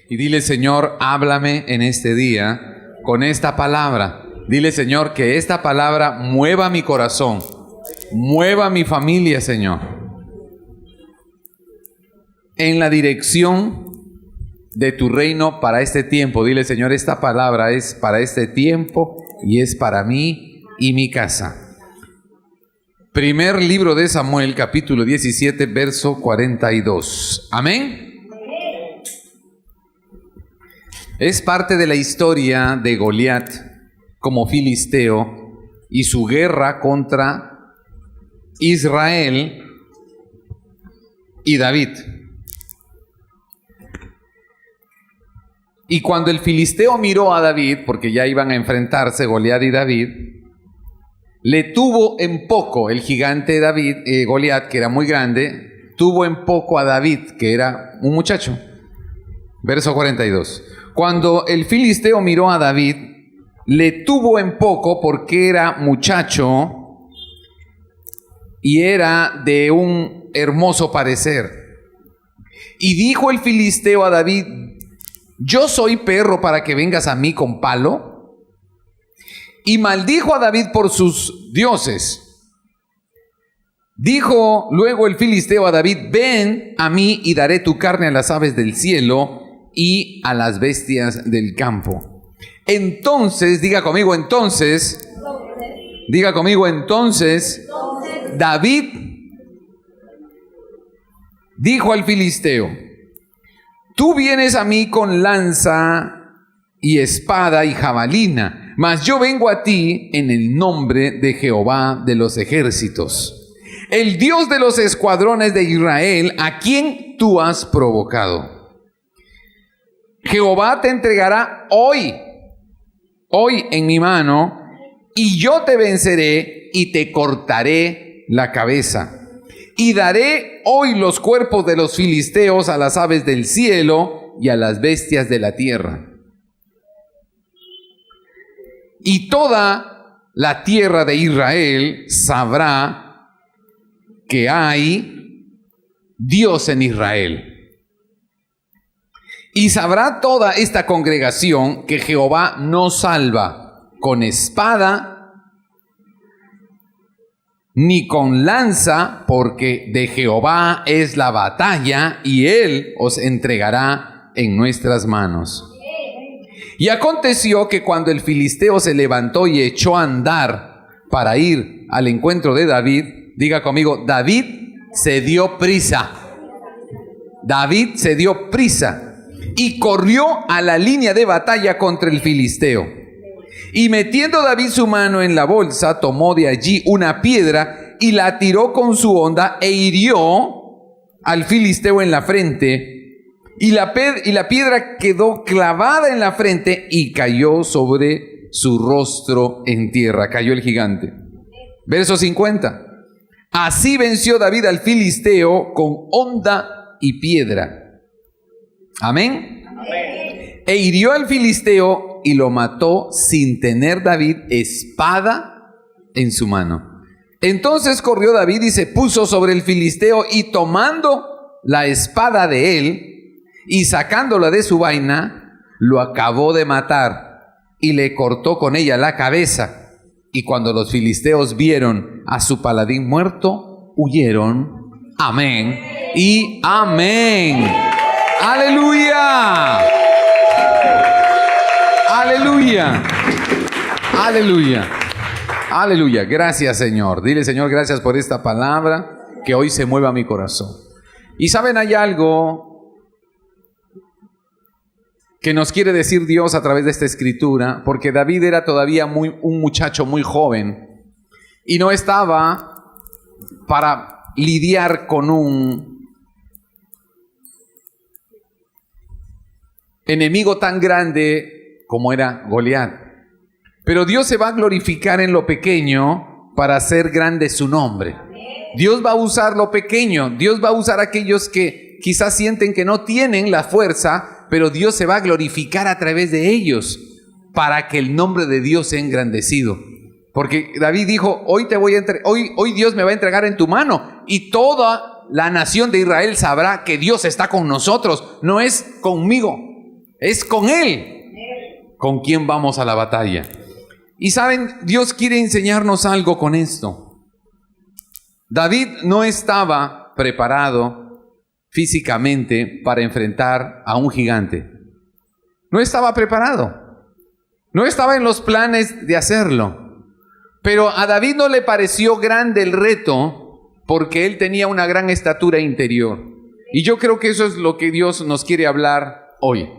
Y dile, Señor, háblame en este día con esta palabra. Dile, Señor, que esta palabra mueva mi corazón, mueva mi familia, Señor, en la dirección de tu reino para este tiempo. Dile, Señor, esta palabra es para este tiempo y es para mí y mi casa. Primer libro de Samuel, capítulo 17, verso 42. Amén. Es parte de la historia de Goliat como filisteo y su guerra contra Israel y David. Y cuando el filisteo miró a David, porque ya iban a enfrentarse Goliat y David, le tuvo en poco el gigante David, Goliat, que era muy grande, tuvo en poco a David, que era un muchacho. Verso 42. Cuando el filisteo miró a David, le tuvo en poco porque era muchacho y era de un hermoso parecer. Y dijo el filisteo a David: ¿yo soy perro para que vengas a mí con palo? Y maldijo a David por sus dioses. Dijo luego el filisteo a David: ven a mí y daré tu carne a las aves del cielo y a las bestias del campo. Entonces, diga conmigo, entonces, David dijo al filisteo: tú vienes a mí con lanza y espada y jabalina, mas yo vengo a ti en el nombre de Jehová de los ejércitos, el Dios de los escuadrones de Israel, a quien tú has provocado. Jehová te entregará hoy en mi mano, y yo te venceré y te cortaré la cabeza. Y daré hoy los cuerpos de los filisteos a las aves del cielo y a las bestias de la tierra. Y toda la tierra de Israel sabrá que hay Dios en Israel. Y sabrá toda esta congregación que Jehová no salva con espada ni con lanza, porque de Jehová es la batalla y Él os entregará en nuestras manos. Y aconteció que cuando el filisteo se levantó y echó a andar para ir al encuentro de David, diga conmigo, David se dio prisa. David se dio prisa y corrió a la línea de batalla contra el filisteo. Y metiendo David su mano en la bolsa, tomó de allí una piedra y la tiró con su honda e hirió al filisteo en la frente. Y la piedra quedó clavada en la frente y cayó sobre su rostro en tierra. Cayó el gigante. Verso 50. Así venció David al filisteo con honda y piedra. Amén. Amén. E hirió al filisteo y lo mató sin tener David espada en su mano. Entonces corrió David y se puso sobre el filisteo, y tomando la espada de él y sacándola de su vaina, lo acabó de matar y le cortó con ella la cabeza. Y cuando los filisteos vieron a su paladín muerto, huyeron. Amén y amén. ¡Aleluya! ¡Aleluya! ¡Aleluya! ¡Aleluya! Gracias, Señor. Dile, Señor, gracias por esta palabra, que hoy se mueva mi corazón. Y saben, hay algo que nos quiere decir Dios a través de esta escritura, porque David era todavía un muchacho muy joven y no estaba para lidiar con un enemigo tan grande como era Goliat. Pero Dios se va a glorificar en lo pequeño para hacer grande su nombre. Dios va a usar lo pequeño. Dios va a usar a aquellos que quizás sienten que no tienen la fuerza, pero Dios se va a glorificar a través de ellos para que el nombre de Dios sea engrandecido. Porque David dijo: hoy Dios me va a entregar en tu mano, y toda la nación de Israel sabrá que Dios está con nosotros, no es conmigo. Es con Él con quien vamos a la batalla. Y saben, Dios quiere enseñarnos algo con esto. David no estaba preparado físicamente para enfrentar a un gigante. No estaba preparado. No estaba en los planes de hacerlo. Pero a David no le pareció grande el reto porque él tenía una gran estatura interior. Y yo creo que eso es lo que Dios nos quiere hablar hoy.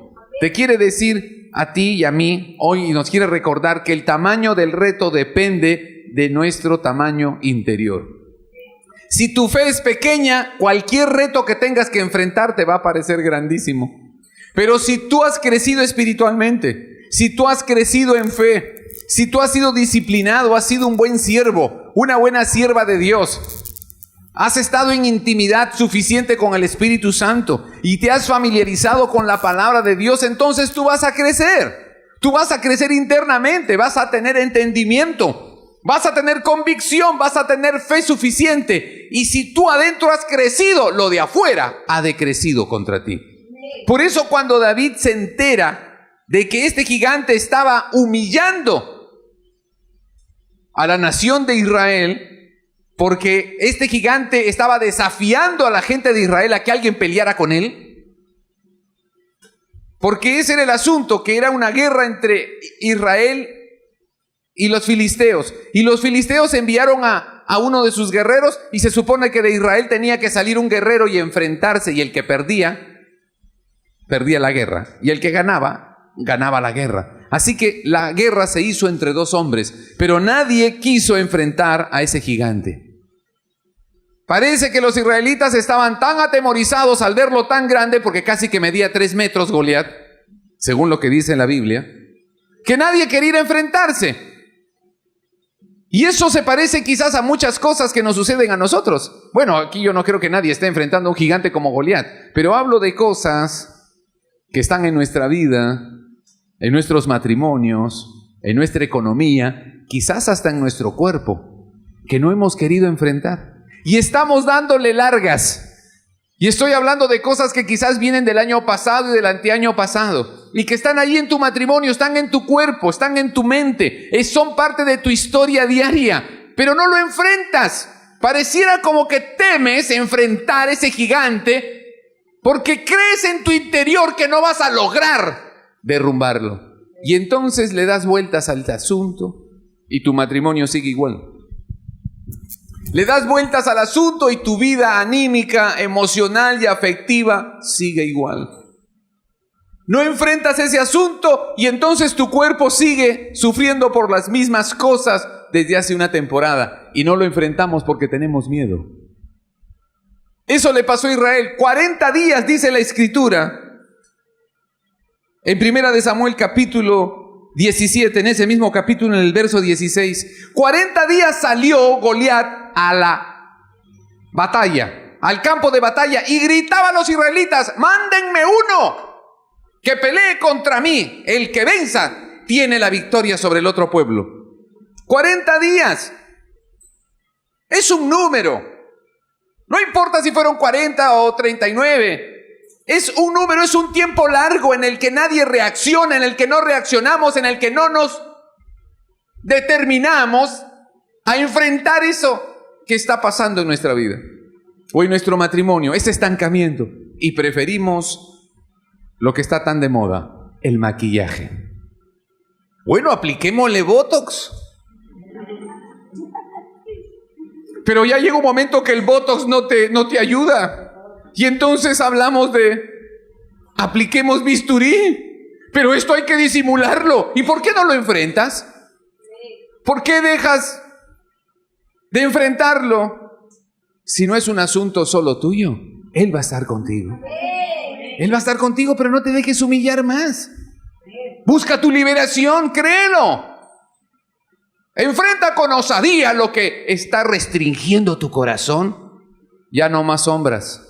Te quiere decir a ti y a mí hoy y nos quiere recordar que el tamaño del reto depende de nuestro tamaño interior. Si tu fe es pequeña, cualquier reto que tengas que enfrentar te va a parecer grandísimo. Pero si tú has crecido espiritualmente, si tú has crecido en fe, si tú has sido disciplinado, has sido un buen siervo, una buena sierva de Dios, has estado en intimidad suficiente con el Espíritu Santo y te has familiarizado con la palabra de Dios, entonces tú vas a crecer. Tú vas a crecer internamente, vas a tener entendimiento, vas a tener convicción, vas a tener fe suficiente. Y si tú adentro has crecido, lo de afuera ha decrecido contra ti. Por eso cuando David se entera de que este gigante estaba humillando a la nación de Israel, porque este gigante estaba desafiando a la gente de Israel a que alguien peleara con él. Porque ese era el asunto, que era una guerra entre Israel y los filisteos. Y los filisteos enviaron a uno de sus guerreros y se supone que de Israel tenía que salir un guerrero y enfrentarse. Y el que perdía, perdía la guerra. Y el que ganaba, ganaba la guerra. Así que la guerra se hizo entre dos hombres, pero nadie quiso enfrentar a ese gigante. Parece que los israelitas estaban tan atemorizados al verlo tan grande, porque casi que medía 3 metros Goliat, según lo que dice la Biblia, que nadie quería ir a enfrentarse. Y eso se parece quizás a muchas cosas que nos suceden a nosotros. Bueno, aquí yo no creo que nadie esté enfrentando a un gigante como Goliat, pero hablo de cosas que están en nuestra vida, en nuestros matrimonios, en nuestra economía, quizás hasta en nuestro cuerpo, que no hemos querido enfrentar. Y estamos dándole largas. Y estoy hablando de cosas que quizás vienen del año pasado y del anteaño pasado, y que están ahí en tu matrimonio, están en tu cuerpo, están en tu mente, son parte de tu historia diaria, pero no lo enfrentas. Pareciera como que temes enfrentar ese gigante porque crees en tu interior que no vas a lograr derrumbarlo. Y entonces le das vueltas al asunto y tu matrimonio sigue igual. Le das vueltas al asunto y tu vida anímica, emocional y afectiva sigue igual. No enfrentas ese asunto y entonces tu cuerpo sigue sufriendo por las mismas cosas desde hace una temporada. Y no lo enfrentamos porque tenemos miedo. Eso le pasó a Israel. 40 días, dice la Escritura. En 1 de Samuel capítulo 17, en ese mismo capítulo, en el verso 16. 40 días salió Goliat a la batalla, al campo de batalla, y gritaban los israelitas: mándenme uno que pelee contra mí. El que venza tiene la victoria sobre el otro pueblo. 40 días. Es un número. No importa si fueron 40 o 39. Es un número, es un tiempo largo en el que nadie reacciona, en el que no reaccionamos, en el que no nos determinamos a enfrentar eso que está pasando en nuestra vida o en nuestro matrimonio, ese estancamiento, y preferimos lo que está tan de moda, el maquillaje. Bueno, apliquémosle Botox. Pero ya llega un momento que el Botox no te ayuda. Y entonces hablamos de apliquemos bisturí. Pero esto hay que disimularlo. ¿Y por qué no lo enfrentas? ¿Por qué dejas de enfrentarlo? Si no es un asunto solo tuyo, Él va a estar contigo. Él va a estar contigo, pero no te dejes humillar más. Busca tu liberación, créelo. Enfrenta con osadía lo que está restringiendo tu corazón. Ya no más sombras.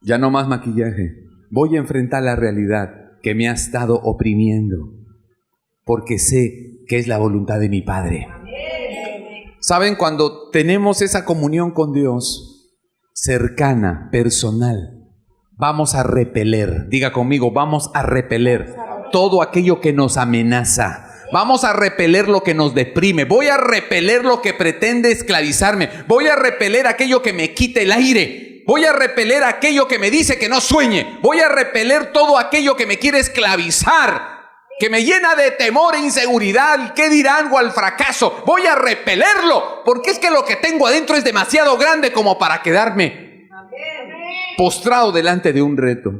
Ya no más maquillaje. Voy a enfrentar la realidad que me ha estado oprimiendo, porque sé que es la voluntad de mi Padre. ¿Saben? Cuando tenemos esa comunión con Dios, cercana, personal, vamos a repeler. Diga conmigo, vamos a repeler todo aquello que nos amenaza. Vamos a repeler lo que nos deprime. Voy a repeler lo que pretende esclavizarme. Voy a repeler aquello que me quite el aire. Voy a repeler aquello que me dice que no sueñe. Voy a repeler todo aquello que me quiere esclavizar, que me llena de temor e inseguridad. ¿Qué dirán? O al fracaso. Voy a repelerlo, porque es que lo que tengo adentro es demasiado grande como para quedarme postrado delante de un reto.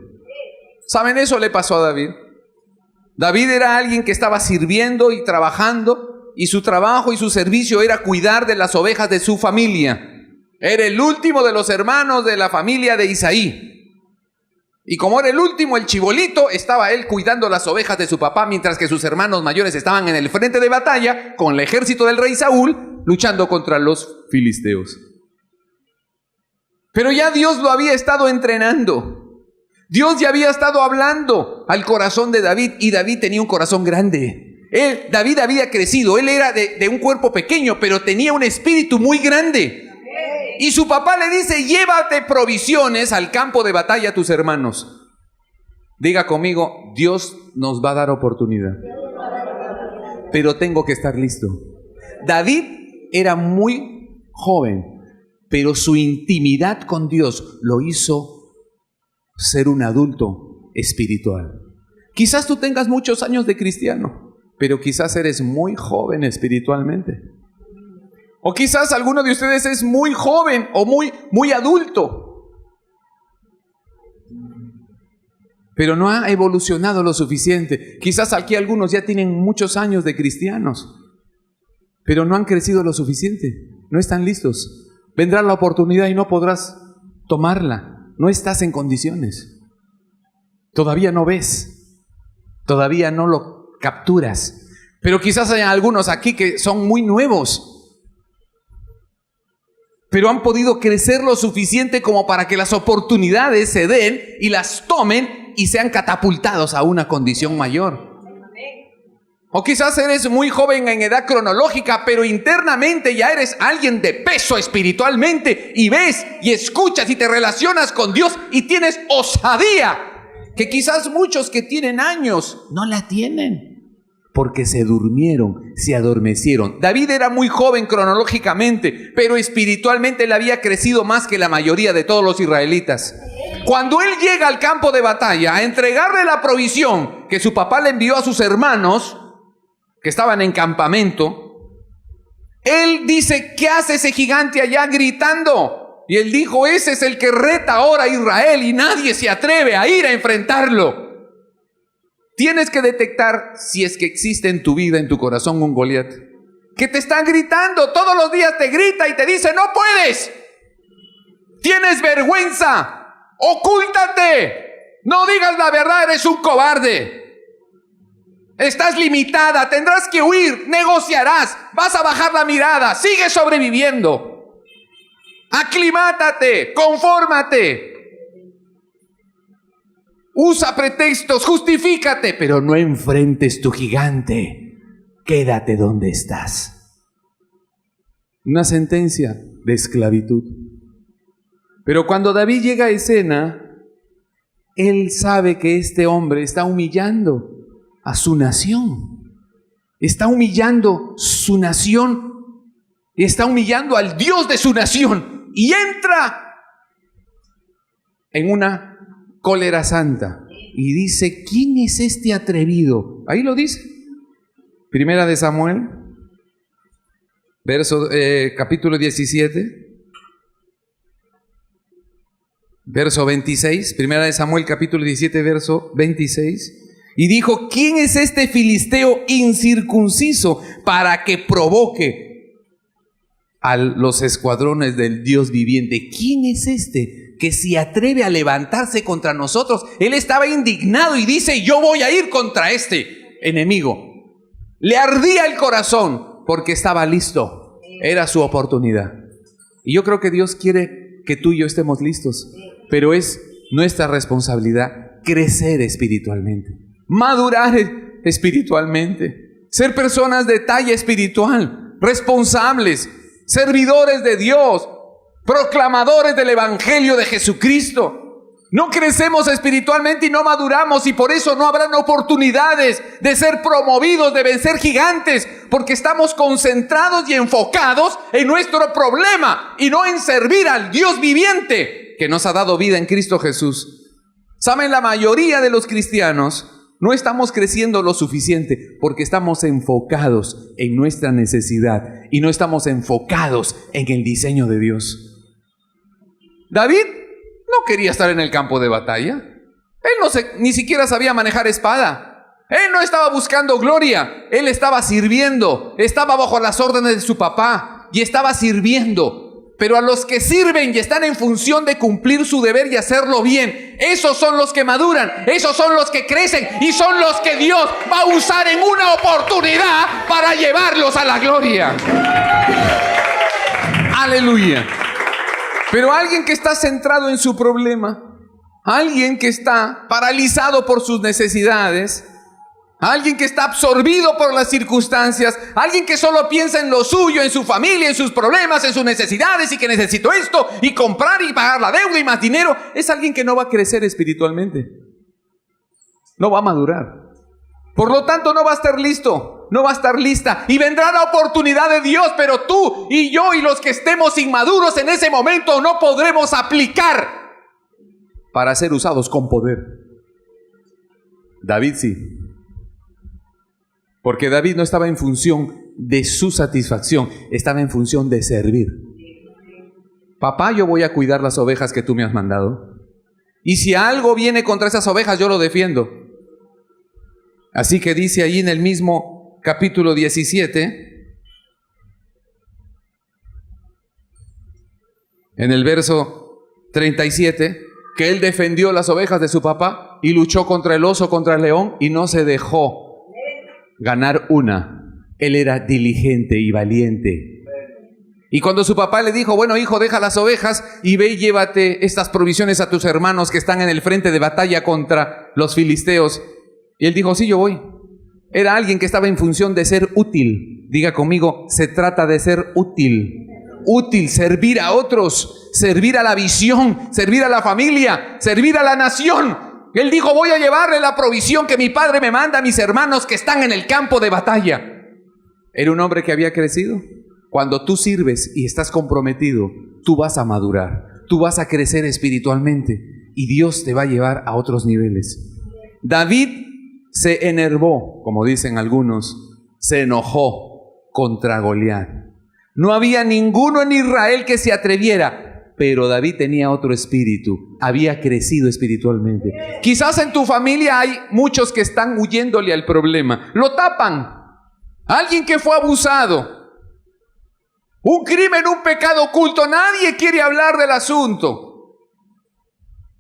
¿Saben? Eso le pasó a David. David era alguien que estaba sirviendo y trabajando, y su trabajo y su servicio era cuidar de las ovejas de su familia. Era el último de los hermanos de la familia de Isaí. Y como era el último, el chibolito, estaba él cuidando las ovejas de su papá, mientras que sus hermanos mayores estaban en el frente de batalla con el ejército del rey Saúl, luchando contra los filisteos. Pero ya Dios lo había estado entrenando. Dios ya había estado hablando al corazón de David, y David tenía un corazón grande. David había crecido, él era de un cuerpo pequeño, pero tenía un espíritu muy grande. Y su papá le dice: llévate provisiones al campo de batalla a tus hermanos. Diga conmigo, Dios nos va a dar oportunidad, pero tengo que estar listo. David era muy joven, pero su intimidad con Dios lo hizo ser un adulto espiritual. Quizás tú tengas muchos años de cristiano, pero quizás eres muy joven espiritualmente. O quizás alguno de ustedes es muy joven o muy adulto, pero no ha evolucionado lo suficiente. Quizás aquí algunos ya tienen muchos años de cristianos, pero no han crecido lo suficiente. No están listos. Vendrá la oportunidad y no podrás tomarla. No estás en condiciones. Todavía no ves. Todavía no lo capturas. Pero quizás hay algunos aquí que son muy nuevos, pero han podido crecer lo suficiente como para que las oportunidades se den y las tomen y sean catapultados a una condición mayor. O quizás eres muy joven en edad cronológica, pero internamente ya eres alguien de peso espiritualmente, y ves y escuchas y te relacionas con Dios y tienes osadía que quizás muchos que tienen años no la tienen, porque se durmieron, se adormecieron. David era muy joven cronológicamente, pero espiritualmente él había crecido más que la mayoría de todos los israelitas. Cuando él llega al campo de batalla a entregarle la provisión que su papá le envió a sus hermanos que estaban en campamento, él dice: ¿qué hace ese gigante allá gritando? Y él dijo: ese es el que reta ahora a Israel y nadie se atreve a ir a enfrentarlo. Tienes que detectar si es que existe en tu vida, en tu corazón, un Goliat que te están gritando, todos los días te grita y te dice: no puedes, tienes vergüenza, ocúltate, no digas la verdad, eres un cobarde. Estás limitada, tendrás que huir, negociarás, vas a bajar la mirada, sigue sobreviviendo. Aclimátate, confórmate. Usa pretextos, justifícate, pero no enfrentes tu gigante. Quédate donde estás. Una sentencia de esclavitud. Pero cuando David llega a escena, él sabe que este hombre está humillando a su nación, está humillando su nación, está humillando al Dios de su nación, y entra en una cólera santa y dice: ¿quién es este atrevido? Ahí lo dice, Primera de Samuel, capítulo 17, verso 26, Primera de Samuel, capítulo 17, verso 26. Y dijo: ¿quién es este filisteo incircunciso para que provoque a los escuadrones del Dios viviente? ¿Quién es este que se atreve a levantarse contra nosotros? Él estaba indignado y dice: yo voy a ir contra este enemigo. Le ardía el corazón porque estaba listo. Era su oportunidad. Y yo creo que Dios quiere que tú y yo estemos listos, pero es nuestra responsabilidad crecer espiritualmente, madurar espiritualmente, ser personas de talla espiritual, responsables, servidores de Dios, proclamadores del Evangelio de Jesucristo. No crecemos espiritualmente y no maduramos, y por eso no habrán oportunidades de ser promovidos, de vencer gigantes, porque estamos concentrados y enfocados en nuestro problema y no en servir al Dios viviente que nos ha dado vida en Cristo Jesús. ¿Saben? La mayoría de los cristianos no estamos creciendo lo suficiente porque estamos enfocados en nuestra necesidad y no estamos enfocados en el diseño de Dios. David no quería estar en el campo de batalla. Él ni siquiera sabía manejar espada. Él no estaba buscando gloria. Él estaba sirviendo. Estaba bajo las órdenes de su papá y estaba sirviendo. Pero a los que sirven y están en función de cumplir su deber y hacerlo bien, esos son los que maduran, esos son los que crecen y son los que Dios va a usar en una oportunidad para llevarlos a la gloria. Aleluya. Pero alguien que está centrado en su problema, alguien que está paralizado por sus necesidades, alguien que está absorbido por las circunstancias, alguien que solo piensa en lo suyo, en su familia, en sus problemas, en sus necesidades y que necesito esto y comprar y pagar la deuda y más dinero, es alguien que no va a crecer espiritualmente. No va a madurar. Por lo tanto, no va a estar listo, no va a estar lista. Y vendrá la oportunidad de Dios, pero tú y yo y los que estemos inmaduros en ese momento no podremos aplicar para ser usados con poder. David sí. Porque David no estaba en función de su satisfacción, estaba en función de servir. Papá, yo voy a cuidar las ovejas que tú me has mandado. Y si algo viene contra esas ovejas, yo lo defiendo. Así que dice ahí en el mismo capítulo 17, en el verso 37, que él defendió las ovejas de su papá y luchó contra el oso, contra el león y no se dejó ganar una. Él era diligente y valiente. Y cuando su papá le dijo, bueno hijo, deja las ovejas y ve y llévate estas provisiones a tus hermanos que están en el frente de batalla contra los filisteos. Y él dijo, sí, yo voy. Era alguien que estaba en función de ser útil. Diga conmigo, se trata de ser útil. Útil, servir a otros, servir a la visión, servir a la familia, servir a la nación. Él dijo, voy a llevarle la provisión que mi padre me manda a mis hermanos que están en el campo de batalla. Era un hombre que había crecido. Cuando tú sirves y estás comprometido, tú vas a madurar, tú vas a crecer espiritualmente y Dios te va a llevar a otros niveles. David se enervó, como dicen algunos, se enojó contra Goliat. No había ninguno en Israel que se atreviera, pero David tenía otro espíritu, había crecido espiritualmente. Quizás en tu familia hay muchos que están huyéndole al problema, lo tapan. Alguien que fue abusado, un crimen, un pecado oculto, nadie quiere hablar del asunto.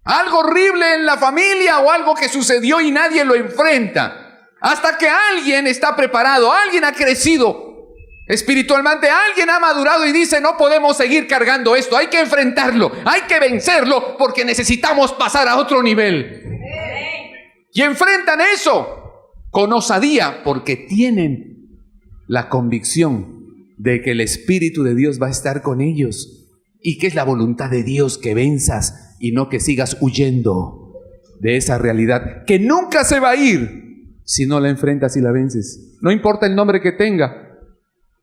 Algo horrible en la familia o algo que sucedió y nadie lo enfrenta. Hasta que alguien está preparado, alguien ha crecido espiritualmente, alguien ha madurado y dice, no podemos seguir cargando esto, hay que enfrentarlo, hay que vencerlo porque necesitamos pasar a otro nivel. Y enfrentan eso con osadía porque tienen la convicción de que el Espíritu de Dios va a estar con ellos y que es la voluntad de Dios que venzas y no que sigas huyendo de esa realidad que nunca se va a ir si no la enfrentas y la vences. No importa el nombre que tenga.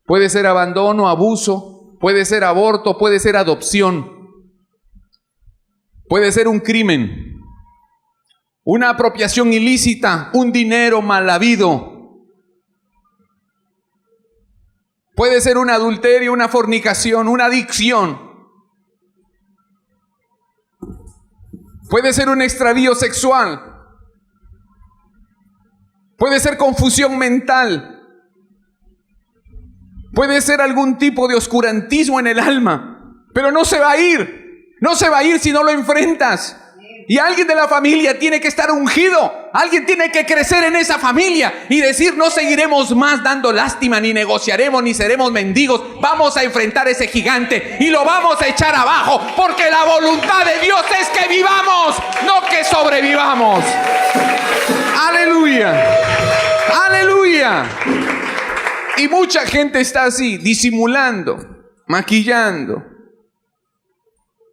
Puede ser abandono, abuso, puede ser aborto, puede ser adopción, puede ser un crimen, una apropiación ilícita, un dinero mal habido, puede ser un adulterio, una fornicación, una adicción. Puede ser un extravío sexual. Puede ser confusión mental. Puede ser algún tipo de oscurantismo en el alma. Pero no se va a ir. No se va a ir si no lo enfrentas. Y alguien de la familia tiene que estar ungido. Alguien tiene que crecer en esa familia y decir, no seguiremos más dando lástima, ni negociaremos, ni seremos mendigos. Vamos a enfrentar ese gigante y lo vamos a echar abajo, porque la voluntad de Dios es que vivamos, no que sobrevivamos. Aleluya. Aleluya. Y mucha gente está así, disimulando, maquillando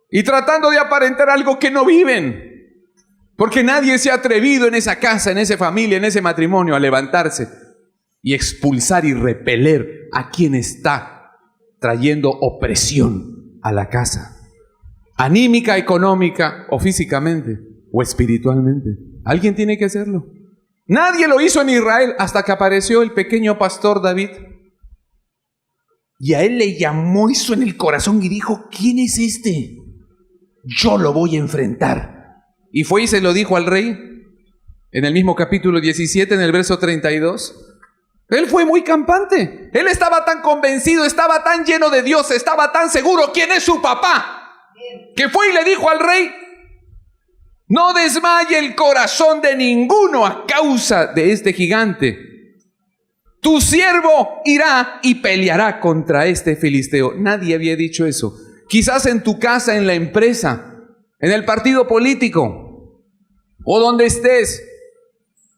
y tratando de aparentar algo que no viven. Porque nadie se ha atrevido en esa casa, en esa familia, en ese matrimonio a levantarse y expulsar y repeler a quien está trayendo opresión a la casa, anímica, económica o físicamente o espiritualmente. Alguien tiene que hacerlo. Nadie lo hizo en Israel hasta que apareció el pequeño pastor David. Y a él le llamó eso en el corazón y dijo: ¿quién es este? Yo lo voy a enfrentar. Y fue y se lo dijo al rey en el mismo capítulo 17, en el verso 32. Él fue muy campante. Él estaba tan convencido, estaba tan lleno de Dios, estaba tan seguro quién es su papá, que fue y le dijo al rey: no desmaye el corazón de ninguno a causa de este gigante. Tu siervo irá y peleará contra este filisteo. Nadie había dicho eso. Quizás en tu casa, en la empresa, en el partido político, o donde estés,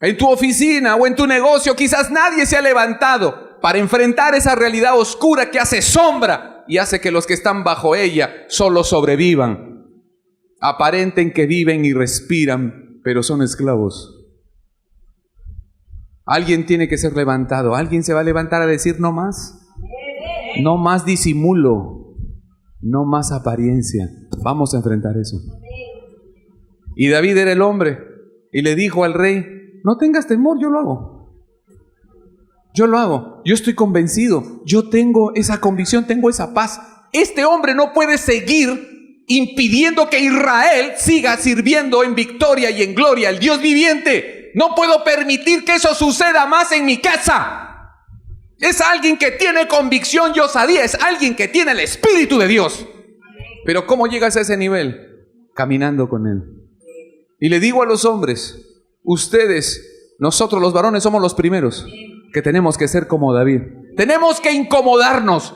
en tu oficina o en tu negocio, quizás nadie se ha levantado para enfrentar esa realidad oscura que hace sombra y hace que los que están bajo ella solo sobrevivan. Aparenten que viven y respiran, pero son esclavos. Alguien tiene que ser levantado. Alguien se va a levantar a decir: no más. No más disimulo. No más apariencia. Vamos a enfrentar eso. Y David era el hombre. Y le dijo al rey: no tengas temor, yo lo hago. Yo lo hago. Yo estoy convencido. Yo tengo esa convicción, tengo esa paz. Este hombre no puede seguir impidiendo que Israel siga sirviendo en victoria y en gloria al Dios viviente. No puedo permitir que eso suceda más en mi casa. Es alguien que tiene convicción y osadía. Es alguien que tiene el Espíritu de Dios. Pero ¿cómo llegas a ese nivel? Caminando con Él. Y le digo a los hombres: ustedes, nosotros los varones somos los primeros que tenemos que ser como David. Tenemos que incomodarnos.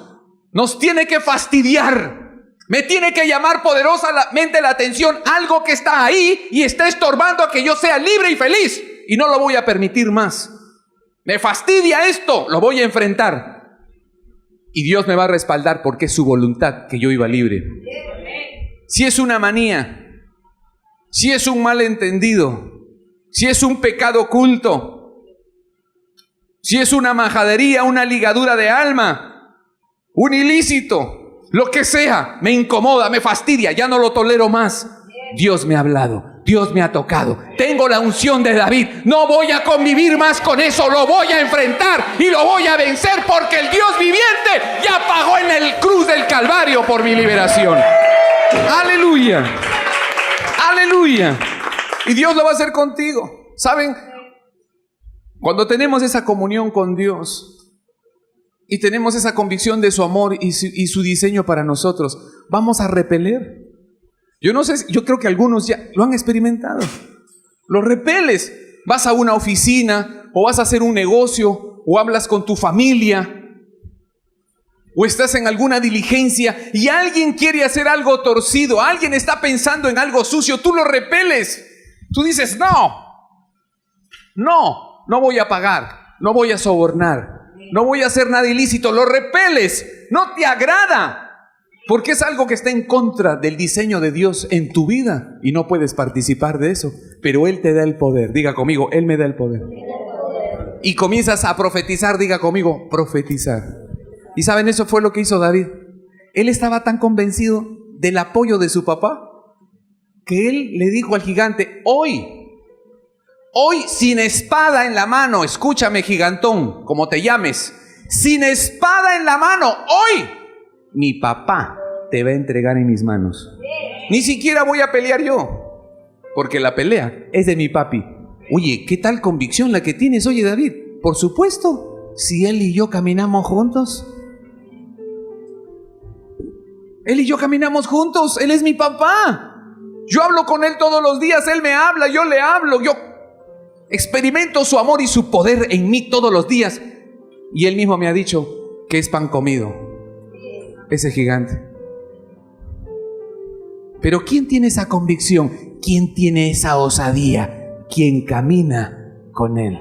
Nos tiene que fastidiar. Me tiene que llamar poderosamente la atención algo que está ahí y está estorbando a que yo sea libre y feliz. Y no lo voy a permitir más. Me fastidia esto, lo voy a enfrentar. Y Dios me va a respaldar porque es su voluntad que yo viva libre. Si es una manía, si es un malentendido, si es un pecado oculto, si es una majadería, una ligadura de alma, un ilícito, lo que sea, me incomoda, me fastidia, ya no lo tolero más. Dios me ha hablado, Dios me ha tocado. Tengo la unción de David. No voy a convivir más con eso. Lo voy a enfrentar y lo voy a vencer porque el Dios viviente ya pagó en el cruz del Calvario por mi liberación. Aleluya. Aleluya. Y Dios lo va a hacer contigo. ¿Saben? Cuando tenemos esa comunión con Dios y tenemos esa convicción de su amor y su diseño para nosotros, vamos a repeler. Yo no sé, yo creo que algunos ya lo han experimentado. Lo repeles. Vas a una oficina o vas a hacer un negocio o hablas con tu familia o estás en alguna diligencia y alguien quiere hacer algo torcido, alguien está pensando en algo sucio, tú lo repeles. Tú dices: no voy a pagar, no voy a sobornar, no voy a hacer nada ilícito. Lo repeles, no te agrada. Porque es algo que está en contra del diseño de Dios en tu vida y no puedes participar de eso. Pero Él te da el poder. Diga conmigo: Él me da el poder. Y comienzas a profetizar. Diga conmigo: profetizar. Y saben, eso fue lo que hizo David. Él estaba tan convencido del apoyo de su papá que él le dijo al gigante: hoy sin espada en la mano, escúchame, gigantón, como te llames, sin espada en la mano, hoy mi papá te va a entregar en mis manos. Ni siquiera voy a pelear yo, porque la pelea es de mi papi. Oye, ¿qué tal convicción la que tienes? Oye, David, por supuesto, si él y yo caminamos juntos. Él y yo caminamos juntos, él es mi papá. Yo hablo con él todos los días, él me habla, yo le hablo, yo experimento su amor y su poder en mí todos los días. Y él mismo me ha dicho que es pan comido, ese gigante. Pero ¿quién tiene esa convicción? ¿Quién tiene esa osadía? ¿Quién camina con él?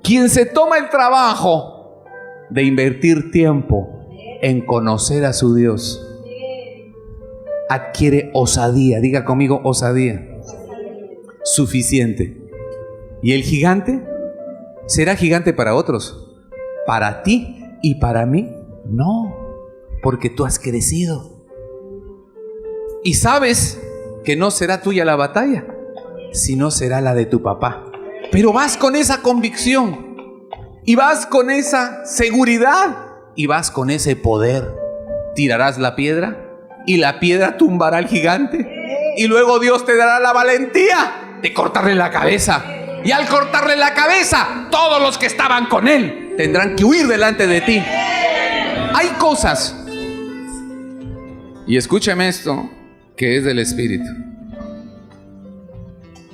¿Quién se toma el trabajo de invertir tiempo en conocer a su Dios? Adquiere osadía. Diga conmigo: osadía. suficiente. Y el gigante será gigante para otros. Para ti y para mí, no, porque tú has crecido. Y sabes que no será tuya la batalla, sino será la de tu papá. Pero vas con esa convicción, y vas con esa seguridad, y vas con ese poder. Tirarás la piedra, y la piedra tumbará al gigante, y luego Dios te dará la valentía de cortarle la cabeza. Y al cortarle la cabeza, todos los que estaban con él tendrán que huir delante de ti. Hay cosas, y escúchame esto, que es del Espíritu.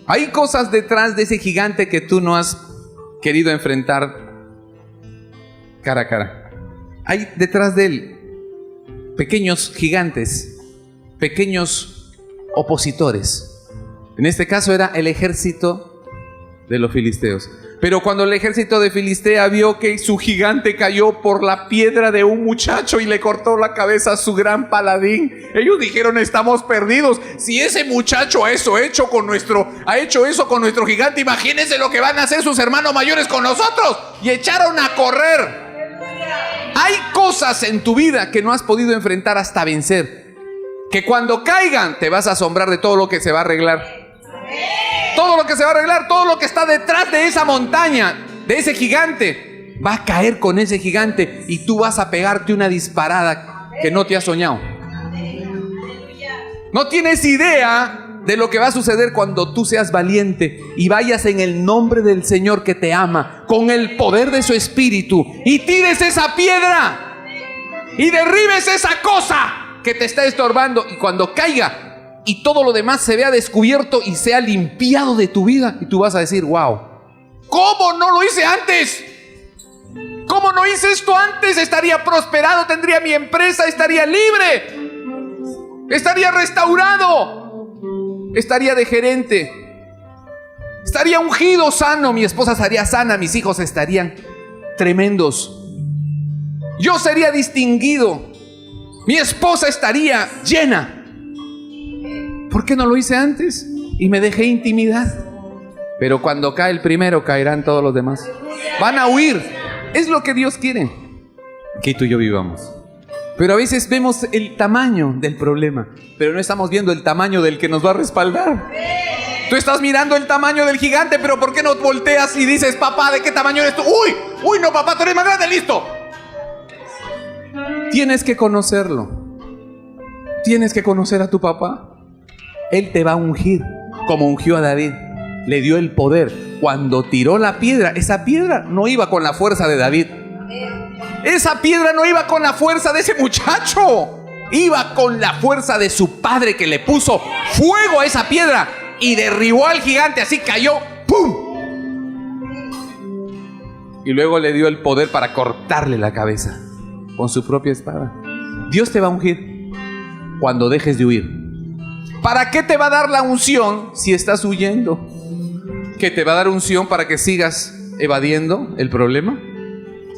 Hay cosas detrás de ese gigante que tú no has querido enfrentar cara a cara. Hay detrás de él pequeños gigantes, pequeños opositores. En este caso era el ejército de los filisteos. Pero cuando el ejército de Filistea vio que su gigante cayó por la piedra de un muchacho y le cortó la cabeza a su gran paladín, ellos dijeron: estamos perdidos. Si ese muchacho ha hecho eso con nuestro gigante, imagínense lo que van a hacer sus hermanos mayores con nosotros. Y echaron a correr. Hay cosas en tu vida que no has podido enfrentar hasta vencer, que cuando caigan te vas a asombrar de todo lo que se va a arreglar. Todo lo que se va a arreglar, todo lo que está detrás de esa montaña, de ese gigante, va a caer con ese gigante y tú vas a pegarte una disparada que no te has soñado. No tienes idea de lo que va a suceder cuando tú seas valiente y vayas en el nombre del Señor que te ama, con el poder de su Espíritu, y tires esa piedra y derribes esa cosa que te está estorbando, y cuando caiga y todo lo demás se vea descubierto y sea limpiado de tu vida, y tú vas a decir: wow, ¿cómo no lo hice antes? ¿Cómo no hice esto antes? Estaría prosperado, tendría mi empresa, estaría libre, estaría restaurado, estaría de gerente, estaría ungido, sano, mi esposa estaría sana, mis hijos estarían tremendos, yo sería distinguido, mi esposa estaría llena. ¿Por qué no lo hice antes? Y me dejé intimidar. Pero cuando cae el primero, caerán todos los demás. Van a huir. Es lo que Dios quiere que tú y yo vivamos. Pero a veces vemos el tamaño del problema, pero no estamos viendo el tamaño del que nos va a respaldar. Tú estás mirando el tamaño del gigante, pero ¿por qué no volteas y dices: papá, ¿de qué tamaño eres tú? Uy, no, papá, tú eres más grande, listo. Tienes que conocerlo. Tienes que conocer a tu papá. Él te va a ungir como ungió a David. Le dio el poder. Cuando tiró la piedra, esa piedra no iba con la fuerza de David. Esa piedra no iba con la fuerza de ese muchacho. Iba con la fuerza de su padre, que le puso fuego a esa piedra y derribó al gigante. Así cayó. ¡Pum! Y luego le dio el poder para cortarle la cabeza con su propia espada. Dios te va a ungir cuando dejes de huir. ¿Para qué te va a dar la unción si estás huyendo? ¿Que te va a dar unción para que sigas evadiendo el problema?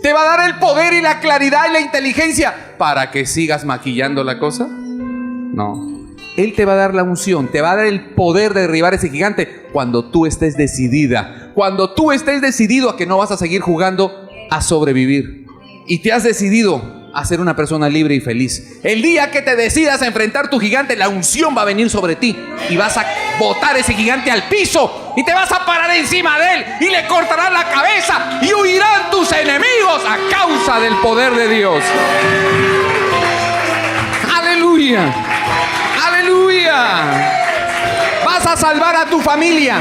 ¿Te va a dar el poder y la claridad y la inteligencia para que sigas maquillando la cosa? No. Él te va a dar la unción, te va a dar el poder de derribar ese gigante cuando tú estés decidida. Cuando tú estés decidido a que no vas a seguir jugando a sobrevivir. Y te has decidido a ser una persona libre y feliz. El día que te decidas a enfrentar tu gigante, la unción va a venir sobre ti y vas a botar ese gigante al piso y te vas a parar encima de él y le cortarás la cabeza y huirán tus enemigos a causa del poder de Dios. ¡Aleluya! ¡Aleluya! Vas a salvar a tu familia,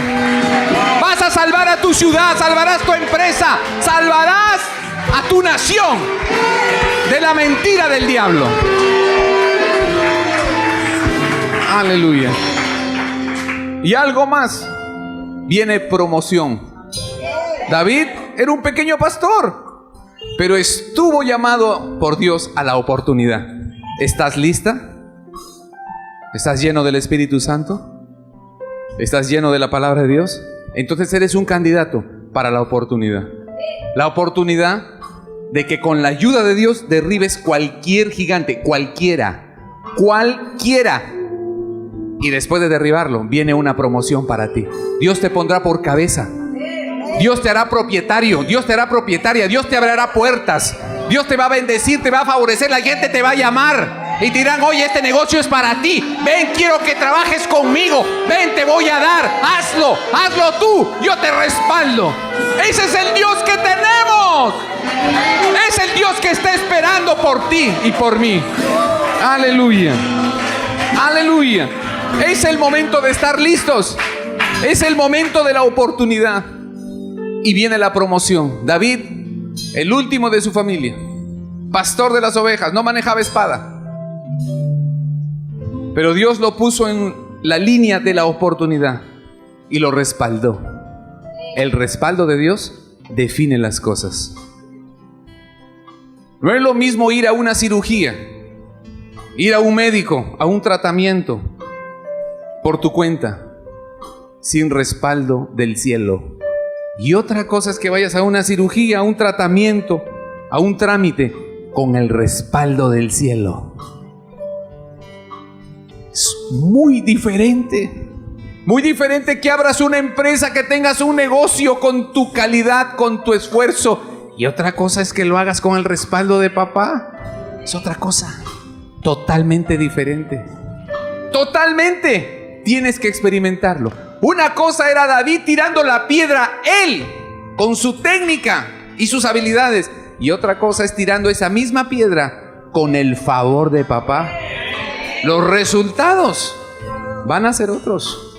vas a salvar a tu ciudad, salvarás tu empresa, salvarás a tu nación de la mentira del diablo. Aleluya. Y algo más, viene promoción. David era un pequeño pastor, pero estuvo llamado por Dios a la oportunidad. ¿Estás lista? ¿Estás lleno del Espíritu Santo? ¿Estás lleno de la palabra de Dios? Entonces eres un candidato para la oportunidad. La oportunidad de que con la ayuda de Dios derribes cualquier gigante, cualquiera. Y después de derribarlo, viene una promoción para ti. Dios te pondrá por cabeza. Dios te hará propietario. Dios te hará propietaria. Dios te abrirá puertas. Dios te va a bendecir, te va a favorecer. La gente te va a llamar y te dirán: oye, este negocio es para ti. Ven, quiero que trabajes conmigo. Ven, te voy a dar. Hazlo, hazlo tú. Yo te respaldo. Ese es el Dios que tenemos. Es el Dios que está esperando por ti y por mí. Aleluya. Aleluya. Es el momento de estar listos. Es el momento de la oportunidad. Y viene la promoción. David, el último de su familia, pastor de las ovejas, no manejaba espada, pero Dios lo puso en la línea de la oportunidad y lo respaldó. El respaldo de Dios define las cosas. No es lo mismo ir a una cirugía, ir a un médico, a un tratamiento por tu cuenta, sin respaldo del cielo. Y otra cosa es que vayas a una cirugía, a un tratamiento, a un trámite, con el respaldo del cielo. Es muy diferente. Muy diferente que abras una empresa, que tengas un negocio con tu calidad, con tu esfuerzo. Y otra cosa es que lo hagas con el respaldo de papá. Es otra cosa totalmente diferente. Totalmente. Tienes que experimentarlo. Una cosa era David tirando la piedra, él, con su técnica y sus habilidades. Y otra cosa es tirando esa misma piedra con el favor de papá. Los resultados van a ser otros.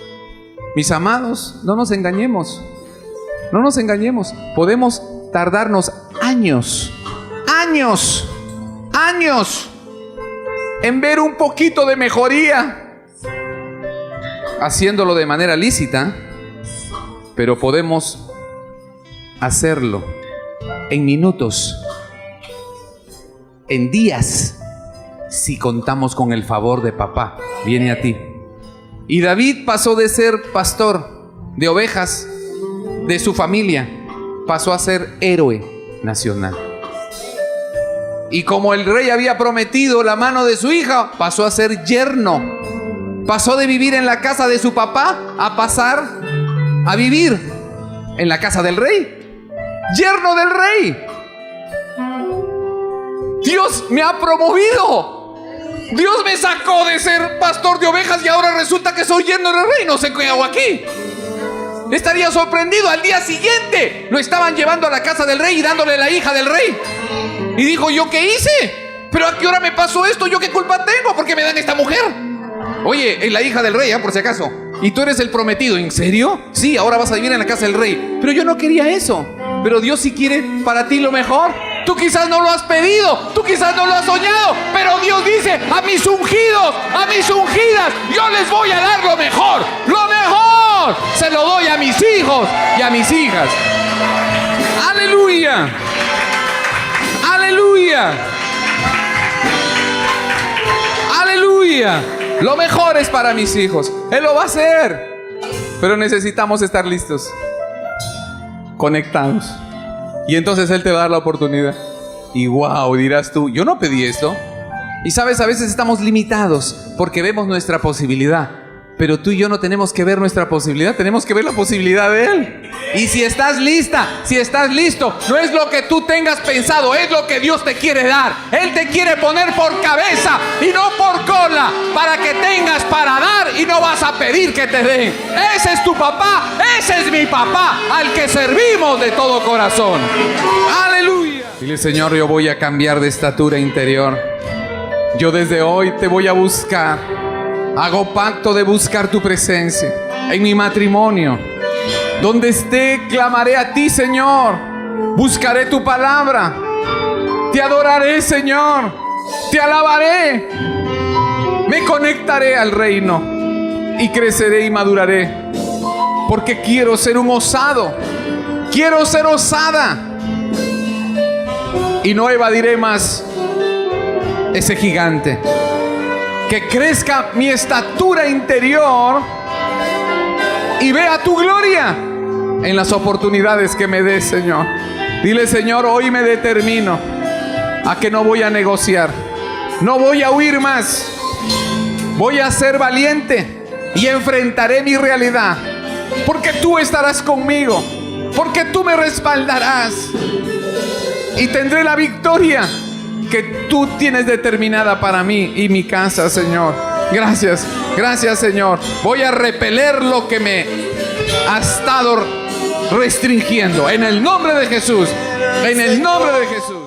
Mis amados, no nos engañemos. No nos engañemos. Podemos tardarnos años en ver un poquito de mejoría, haciéndolo de manera lícita, pero podemos hacerlo en minutos, en días, si contamos con el favor de papá. Viene a ti. Y David pasó de ser pastor de ovejas de su familia, pasó a ser héroe nacional. Y como el rey había prometido la mano de su hija, pasó a ser yerno. Pasó de vivir en la casa de su papá a pasar a vivir en la casa del rey. Yerno del rey. Dios me ha promovido. Dios me sacó de ser pastor de ovejas y ahora resulta que soy yerno del rey. No sé qué hago aquí. Estaría sorprendido. Al día siguiente lo estaban llevando a la casa del rey y dándole la hija del rey. Y dijo: ¿yo qué hice? ¿Pero a qué hora me pasó esto? ¿Yo qué culpa tengo? ¿Por qué me dan esta mujer? Oye, es la hija del rey, por si acaso. Y tú eres el prometido. ¿En serio? Sí, ahora vas a vivir en la casa del rey. Pero yo no quería eso. Pero Dios sí quiere para ti lo mejor. Tú quizás no lo has pedido, tú quizás no lo has soñado, pero Dios dice: a mis ungidos, a mis ungidas, yo les voy a dar lo mejor. Lo mejor se lo doy a mis hijos y a mis hijas. Aleluya. Aleluya. Aleluya. Lo mejor es para mis hijos. Él lo va a hacer. Pero necesitamos estar listos, conectados. Y entonces Él te va a dar la oportunidad. Y wow, dirás tú: yo no pedí esto. Y sabes, a veces estamos limitados porque vemos nuestra posibilidad. Pero tú y yo no tenemos que ver nuestra posibilidad, tenemos que ver la posibilidad de Él. Y si estás lista, si estás listo, no es lo que tú tengas pensado, es lo que Dios te quiere dar. Él te quiere poner por cabeza y no por cola, para que tengas para dar y no vas a pedir que te den. Ese es tu papá, ese es mi papá, al que servimos de todo corazón. Aleluya. Dile: Señor, yo voy a cambiar de estatura interior. Yo desde hoy te voy a buscar. Hago pacto de buscar tu presencia en mi matrimonio. Donde esté, clamaré a ti, Señor. Buscaré tu palabra. Te adoraré, Señor. Te alabaré. Me conectaré al reino y creceré y maduraré. Porque quiero ser un osado. Quiero ser osada. Y no evadiré más ese gigante. Que crezca mi estatura interior y vea tu gloria en las oportunidades que me des, Señor. Dile: Señor, hoy me determino a que no voy a negociar, no voy a huir más, voy a ser valiente, y enfrentaré mi realidad, porque tú estarás conmigo, porque tú me respaldarás y tendré la victoria que tú tienes determinada para mí y mi casa, Señor. Gracias, gracias, Señor. Voy a repeler lo que me ha estado restringiendo en el nombre de Jesús, en el nombre de Jesús.